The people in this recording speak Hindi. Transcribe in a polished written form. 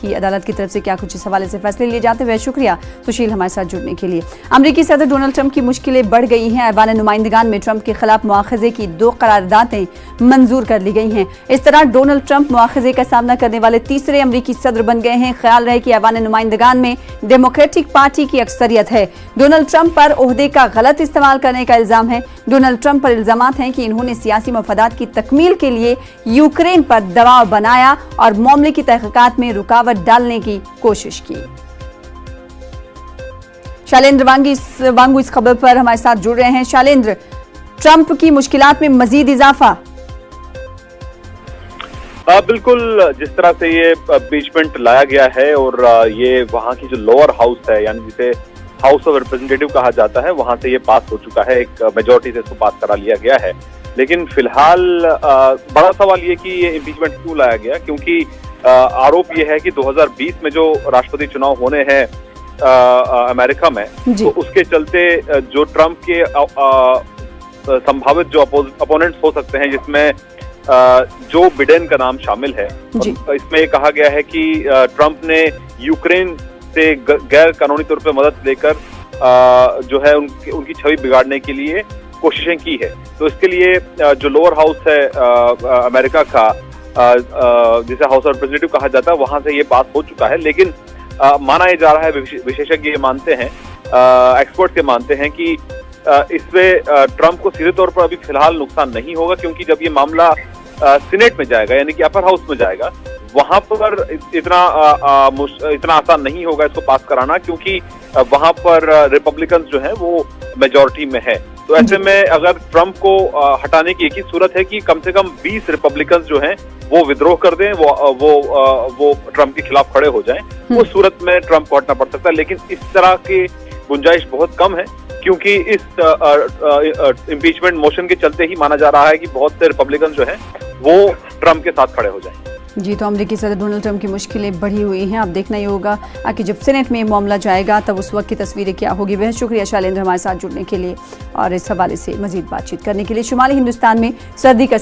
अमेरिकी अदालत की तरफ से क्या कुछ इस हवाले से फैसले लिए जाते हुए। शुक्रिया सुशील हमारे साथ जुड़ने के लिए। अमेरिकी सदर डोनाल्ड ट्रंप की मुश्किलें बढ़ गई हैं। ऐवान नुमाइंदगान में ट्रंप के खिलाफ मवाखज़े की 2 करारदादें मंजूर कर ली गई हैं। इस तरह डोनाल्ड ट्रंप मवाखज़े का सामना करने वाले तीसरे अमेरिकी सदर बन गए हैं। ख्याल रहे कि ऐवान नुमाइंदगान में डेमोक्रेटिक पार्टी की अक्सरियत है। डोनाल्ड ट्रंप पर ओहदे का गलत इस्तेमाल करने का इल्जाम है। डोनाल्ड ट्रंप पर इल्जामात हैं कि इन्होंने सियासी मफादात की तकमील के लिए यूक्रेन पर दबाव बनाया और मामले की तहकीकात में रुकावट डालने की कोशिश की। शैलेंद्र वांगू इस खबर पर हमारे साथ जुड़ रहे हैं। शैलेंद्र, ट्रंप की मुश्किलात में मजीद इजाफा। बिल्कुल, जिस तरह से ये इम्पीचमेंट लाया गया है और ये वहां की जो लोअर हाउस है, यानी जिसे हाउस ऑफ रिप्रेजेंटेटिव कहा जाता है, वहां से ये पास हो चुका है। एक मेजोरिटी से इसको पास करा लिया गया है। लेकिन फिलहाल बड़ा सवाल ये कि ये इम्पीचमेंट क्यों लाया गया, क्योंकि आरोप ये है कि 2020 में जो राष्ट्रपति चुनाव होने हैं अमेरिका में, तो उसके चलते जो ट्रंप के संभावित जो अपोनेंट्स हो सकते हैं, जिसमें जो बिडेन का नाम शामिल है, इसमें ये कहा गया है कि ट्रंप ने यूक्रेन से गैर कानूनी तौर पर मदद लेकर जो है उनकी छवि बिगाड़ने के लिए कोशिशें की है। तो इसके लिए जो लोअर हाउस है अमेरिका का, जिसे हाउस ऑफ रिप्रेजेंटेटिव कहा जाता है, वहां से ये पास हो चुका है। लेकिन माना ये जा रहा है, विशेषज्ञ ये मानते हैं, एक्सपर्ट ये मानते हैं कि इससे ट्रंप को सीधे तौर पर अभी फिलहाल नुकसान नहीं होगा, क्योंकि जब ये मामला सीनेट में जाएगा, यानी कि अपर हाउस में जाएगा, वहां पर इतना आसान नहीं होगा इसको पास कराना, क्योंकि वहां पर रिपब्लिकन जो है वो मेजॉरिटी में है। तो ऐसे में अगर ट्रंप को हटाने की एक ही सूरत है कि कम से कम 20 रिपब्लिकन जो हैं वो विद्रोह कर दें, वो ट्रंप के खिलाफ खड़े हो जाएं। उस सूरत में ट्रंप को हटना पड़ सकता है। लेकिन इस तरह की गुंजाइश बहुत कम है, क्योंकि इस इम्पीचमेंट मोशन के चलते ही माना जा रहा है कि बहुत से रिपब्लिकन जो हैं वो ट्रंप के साथ खड़े हो जाएं। जी, तो अमेरिकी सदर डोनाल्ड ट्रंप की मुश्किलें बढ़ी हुई हैं। अब देखना ही होगा कि जब सेनेट में मामला जाएगा तब उस वक्त की तस्वीरें क्या होगी। बेहद शुक्रिया शैलेंद्र हमारे साथ जुड़ने के लिए और इस हवाले से मजीद बातचीत करने के लिए। शुमाली हिंदुस्तान में सर्दी का